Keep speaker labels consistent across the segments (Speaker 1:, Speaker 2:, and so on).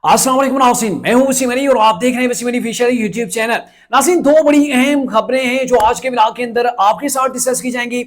Speaker 1: अस्सलाम वालेकुम नाज़रीन, मैं हूं वसीम अली और आप देख रहे हैं Wasim Ali official YouTube channel. नाज़रीन, दो बड़ी अहम खबरें हैं जो आज के व्लॉग के अंदर आपके साथ डिस्कस की जाएंगी।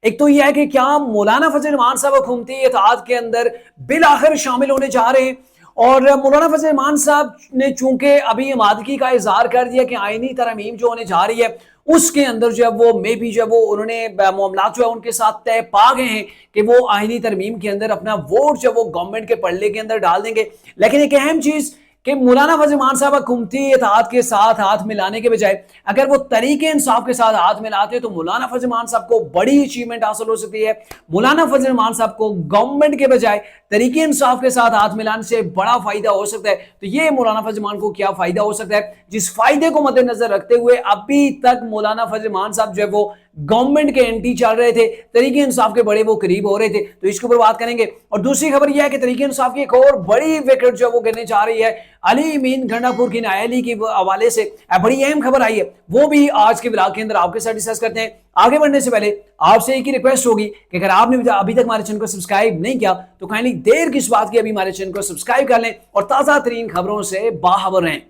Speaker 1: एक तो यह है कि क्या मौलाना फजल रहमान साहब हुकूमती इत्तेहाद के अंदर बिल आखिर शामिल होने जा रहे हैं। और मौलाना फजल रहमान साहब ने चूंकि अभी आमादगी का इजहार कर दिया कि आईनी तरमीम जो होने जा रही है उसके अंदर जो है वो मे भी जो है वो उन्होंने मामला जो है उनके साथ तय पा गए हैं कि वो आईनी तरमीम के अंदर अपना वोट जो वो गवर्नमेंट के पल्ले के अंदर डाल देंगे। लेकिन एक अहम चीज कि मौलाना फजल रहमान साहब हुकूमती इत्तेहाद के साथ हाथ मिलाने के बजाय अगर वो तरीके इंसाफ के साथ हाथ मिलाते तो मौलाना फजल रहमान साहब को बड़ी अचीवमेंट हासिल हो सकती है। मौलाना फजल रहमान साहब को गवर्नमेंट के बजाय तरीके इंसाफ के साथ हाथ मिलाने से बड़ा फायदा हो सकता है। तो ये मौलाना फजल रहमान को क्या फायदा हो सकता है, जिस फायदे को मद्देनजर रखते हुए अभी तक मौलाना फजल रहमान साहब जो है वो गवर्नमेंट के एंटी चल रहे थे, तरीके इंसाफ के बड़े वो करीब हो रहे थे, तो इसके ऊपर बात करेंगे। और दूसरी खबर यह है कि तरीके इंसाफ की एक और बड़ी विकेट जो वो गिरने जा रही है अली मीन गंडापुर की नायली के हवाले से बड़ी अहम खबर आई है, वो भी आज के व्लॉग के अंदर आपके साथ डिस्कस करते हैं। आगे बढ़ने से पहले आपसे एक ही रिक्वेस्ट होगी कि अगर आपने अभी तक हमारे चैनल को सब्सक्राइब नहीं किया तो काइंडली देर किस बात की अभी हमारे चैनल को सब्सक्राइब कर लें और ताजा तरीन खबरों से बाखबर रहें।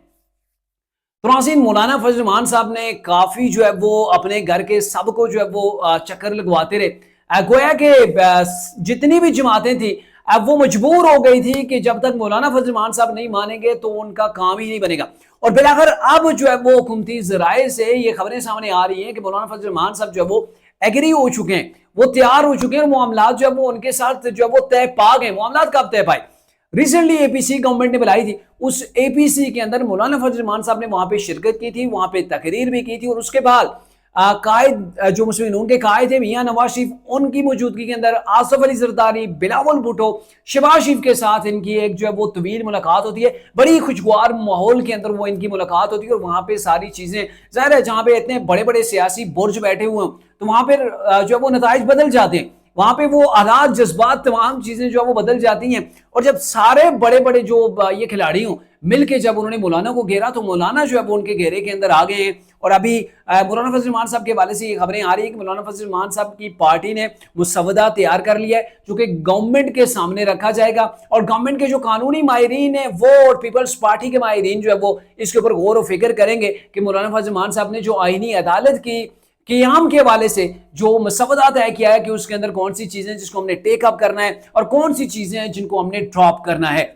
Speaker 1: तो नाज़रीन, मौलाना फजल रहमान साहब ने काफी जो है वो अपने घर के सबको जो है वो चक्कर लगवाते रहे। गोया कि जितनी भी जमातें थी अब वो मजबूर हो गई थी कि जब तक मौलाना फजल रहमान साहब नहीं मानेंगे तो उनका काम ही नहीं बनेगा। और बिलाखिर अब जो है वो हुकूमती ज़राए से ये खबरें सामने आ रही हैं कि मौलाना फजल रहमान साहब जो है वो एग्री हो चुके हैं, वो तैयार हो चुके हैं और मामलात जो है वो उनके साथ जो है वो तय पा गए। मामलात कब तय पाए? रिसेंटली एपीसी गवर्नमेंट ने बुलाई थी, उस एपीसी के अंदर मौलाना फजल रहमान साहब ने वहां पे शिरकत की थी, वहां पे तकरीर भी की थी। और उसके बाद कायद जो मुस्लिम के कायद थे मियां नवाज शरीफ, उनकी मौजूदगी के अंदर आसफ अली जरदारी, बिलावल भुट्टो, शहबाज शरीफ के साथ इनकी एक जो है वो तवील मुलाकात होती है। बड़ी खुशगवार माहौल के अंदर वो इनकी मुलाकात होती है और वहां पे सारी चीजें जाहिर है जहां पे इतने बड़े बड़े सियासी बुर्ज बैठे हुए हैं तो वहां पर जो है वो नताइज बदल जाते हैं, वहां पे वो आलात जज्बात तमाम चीजें जो है वो बदल जाती हैं। और जब सारे बड़े बड़े जो ये खिलाड़ी हों मिलके जब उन्होंने मौलाना को घेरा तो मौलाना जो है वो उनके घेरे के अंदर आ गए हैं। और अभी मौलाना फजल रहमान साहब के हवाले से ये खबरें आ रही है कि मौलाना फजल रहमान साहब की पार्टी ने मुसवदा तैयार कर लिया है जो कि गवर्नमेंट के सामने रखा जाएगा। और गवर्नमेंट के जो कानूनी माहिरीन है वो और पीपल्स पार्टी के माहिरीन जो है वो इसके ऊपर गौर और फिक्र करेंगे कि मौलाना फजल रहमान साहब ने जो आईनी अदालत की क़याम के हवाले से जो मसवदा तय किया है कि उसके अंदर कौन सी चीजें जिसको हमने टेक अप करना है और कौन सी चीजें हैं जिनको हमने ड्रॉप करना है।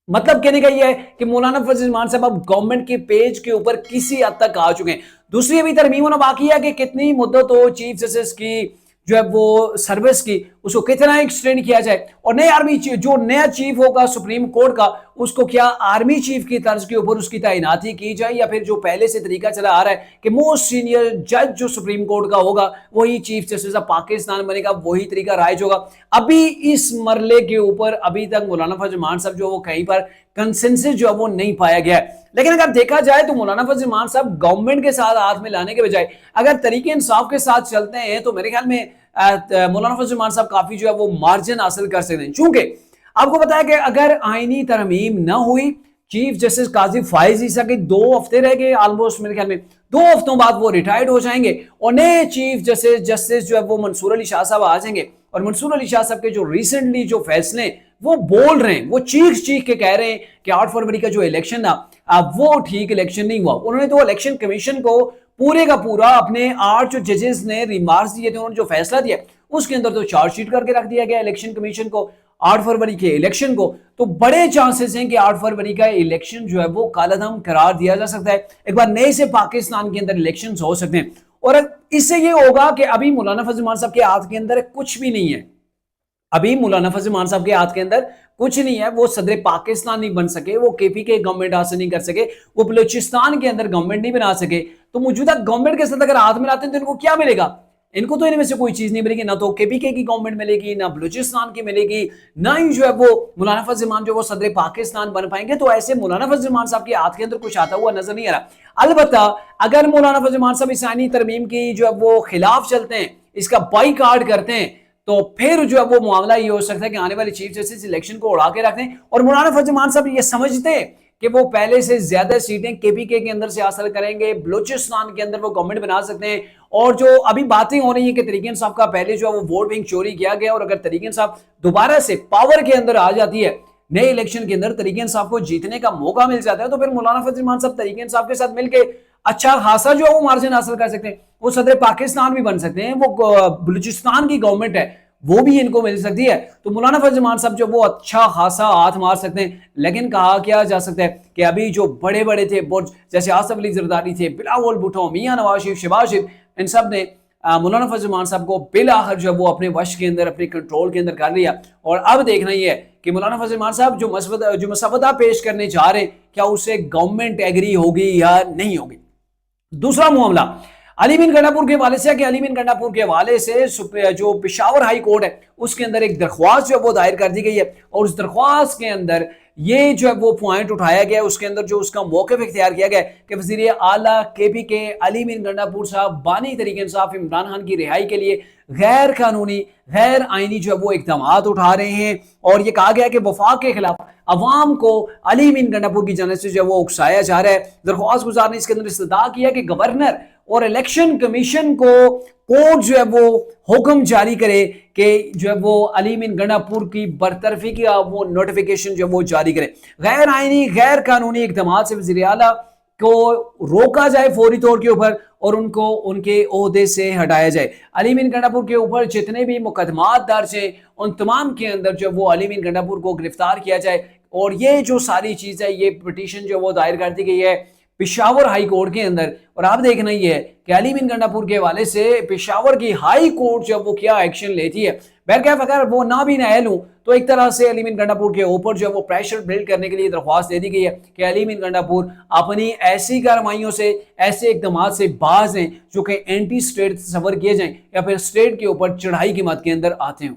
Speaker 1: मतलब कहने का यह है कि मौलाना फजल रहमान साहब अब गवर्नमेंट के पेज के ऊपर किसी हद तक आ चुके हैं। दूसरी अभी तरमीम होना बाकी है कि कितनी मुद्दत हो चीफ जस्टिस की जो है वो सर्विस की, उसको कितना एक्सटेंड किया जाए। और नए आर्मी जो नया चीफ होगा सुप्रीम कोर्ट का उसको क्या आर्मी चीफ की तर्ज के ऊपर उसकी तैनाती की जाए या फिर जो पहले से तरीका चला आ रहा है कि मोस्ट सीनियर जज जो सुप्रीम कोर्ट का होगा वही चीफ जस्टिस ऑफ पाकिस्तान बनेगा, वही तरीका राइज होगा। अभी इस मरले के ऊपर अभी तक मौलाना फजल रहमान साहब जो वो कहीं पर कंसेंसस जो है वो नहीं पाया गया है। लेकिन अगर देखा जाए तो मौलाना फजल रहमान साहब गवर्नमेंट के साथ हाथ में लाने के बजाय अगर तरीके इंसाफ के साथ चलते हैं तो मेरे ख्याल में मौलाना फजल रहमान साहब काफी जो है वो मार्जिन हासिल कर सकते हैं। चूंकि आपको पता है कि अगर आईनी तरमीम न हुई, चीफ जस्टिस काजी फाइज ईसा के 2 हफ्ते रह गए ऑलमोस्ट, मेरे ख्याल में 2 हफ्तों बाद वो रिटायर्ड हो जाएंगे और नए चीफ जस्टिस जो है वो मंसूर अली शाह साहब आ जाएंगे। और मंसूर अली शाह साहब के जो रिसेंटली जो फैसले वो बोल रहे हैं, वो चीख के कह रहे हैं कि 8 फरवरी का जो इलेक्शन था वो ठीक इलेक्शन नहीं हुआ। उन्होंने तो इलेक्शन कमीशन को पूरे का पूरा अपने 8 जो जजेस ने रिमार्क्स दिए थे, उन्होंने जो फैसला दिया उसके अंदर तो चार्जशीट करके रख दिया गया इलेक्शन कमीशन को 8 फरवरी के इलेक्शन को। तो बड़े चांसेस हैं कि 8 फरवरी का इलेक्शन जो है वो कालादम करार दिया जा सकता है। एक बार नए से पाकिस्तान के अंदर इलेक्शन हो सकते हैं और इससे ये होगा कि अभी मौलाना फजल रहमान साहब के हाथ के अंदर कुछ भी नहीं है। अभी मौलाना फजल रहमान साहब के हाथ के अंदर कुछ नहीं है, वो सदर पाकिस्तान नहीं बन सके, वो केपी के गवर्नमेंट हासिल नहीं कर सके, वो बलूचिस्तान के अंदर गवर्नमेंट नहीं बना सके। तो मौजूदा गवर्नमेंट के साथ अगर हाथ मिलाते हैं तो इनको क्या मिलेगा? इनको तो इनमें से कोई चीज नहीं मिलेगी, ना तो केपीके की गवर्नमेंट मिलेगी, ना बलूचिस्तान की मिलेगी, ना ही जो है वो मौलाना फजल रहमान जो वो सदर पाकिस्तान बन पाएंगे। तो ऐसे मौलाना फजल रहमान साहब के हाथ के अंदर कुछ आता हुआ नजर नहीं आ रहा। अलबत्ता अगर मौलाना फजल रहमान साहब इस आईनी तरमीम की जो है वो खिलाफ चलते हैं, इसका बाइकाट करते हैं, तो फिर जो है वो मामला ये हो सकता है कि आने वाले चीफ जस्टिस इलेक्शन को उड़ा के रख दें। और मौलाना फजल रहमान साहब ये समझते हैं कि वो पहले से ज्यादा सीटें केपीके के अंदर से हासिल करेंगे, बलूचिस्तान के अंदर वो गवर्नमेंट बना सकते हैं। और जो अभी बातें हो रही है कि तरीके इंसाफ का पहले जो है वो वोट बैंक चोरी किया गया और अगर तरीके इंसाफ दोबारा से पावर के अंदर आ जाती है نئے الیکشن کے اندر تحریک انصاف کو جیتنے کا موقع مل جاتا ہے تو پھر مولانا فضل الرحمان صاحب تحریک انصاف کے ساتھ مل کے اچھا خاصا جو ہے وہ مارجن حاصل کر سکتے ہیں، وہ صدر پاکستان بھی بن سکتے ہیں، وہ بلوچستان کی گورنمنٹ ہے وہ بھی ان کو مل سکتی ہے، تو مولانا فضل الرحمان صاحب جو وہ اچھا خاصا ہاتھ مار سکتے ہیں۔ لیکن کہا کیا جا سکتا ہے کہ ابھی جو بڑے بڑے تھے برج جیسے آصف علی زرداری تھے، بلاول بھٹو، میاں نواز شریف، شہباز شریف، ان سب نے مولانا فضل الرحمان صاحب کو بالآخر جو وہ اپنے وش کے اندر اپنے کنٹرول کے اندر کر لیا، اور اب دیکھنا یہ ہے کہ مولانا فضل الرحمان صاحب جو مسودہ پیش کرنے جا رہے ہیں کیا اسے گورنمنٹ ایگری ہوگی یا نہیں ہوگی۔ دوسرا معاملہ علی بن گنڈاپور کے حوالے سے کہ علی بن گنڈاپور کے حوالے سے جو پشاور ہائی کورٹ ہے اس کے اندر ایک درخواست جو وہ دائر کر دی گئی ہے، اور اس درخواست کے اندر یہ جو ہے وہ پوائنٹ اٹھایا گیا ہے، اس کے اندر جو اس کا موقف اختیار کیا گیا ہے کہ وزیر اعلیٰ کے پی کے علی بن گنڈاپور صاحب بانی تحریک انصاف عمران خان کی رہائی کے لیے غیر قانونی غیر آئینی جو ہے وہ اقدامات اٹھا رہے ہیں، اور یہ کہا گیا کہ وفاق کے خلاف عوام کو علی بن گنڈاپور کی جانب سے جو ہے وہ اکسایا جا رہا ہے۔ درخواست گزار نے اس کے اندر استدعا کیا کہ گورنر اور الیکشن کمیشن کو کورٹ جو ہے وہ حکم جاری کرے کہ جو ہے وہ علی بن گنڈاپور کی برطرفی کی وہ نوٹیفیکیشن جو ہے وہ جاری کرے، غیر آئینی غیر قانونی اقدامات سے وزیر اعلیٰ کو روکا جائے فوری طور کے اوپر اور ان کو ان کے عہدے سے ہٹایا جائے۔ علی بن گنڈاپور کے اوپر جتنے بھی مقدمات درج ہیں ان تمام کے اندر جو وہ علی بن گنڈاپور کو گرفتار کیا جائے، اور یہ جو ساری چیز ہے یہ پٹیشن جو وہ دائر کر دی گئی ہے پشاور ہائی کورٹ کے اندر، اور آپ دیکھنا یہ ہے کہ علی بن گنڈاپور کے حوالے سے پشاور کی ہائی کورٹ جو وہ کیا ایکشن لیتی ہے۔ بہرکیف اگر وہ نہ بھی نااہل ہوں تو ایک طرح سے علی بن گنڈاپور کے اوپر جو وہ پریشر بلڈ کرنے کے لیے درخواست دے دی گئی ہے کہ علی بن گنڈاپور اپنی ایسی کارروائیوں سے ایسے اقدامات سے باز ہیں جو کہ اینٹی اسٹیٹ تصور کیے جائیں یا پھر اسٹیٹ کے اوپر چڑھائی کی مد کے اندر آتے ہوں۔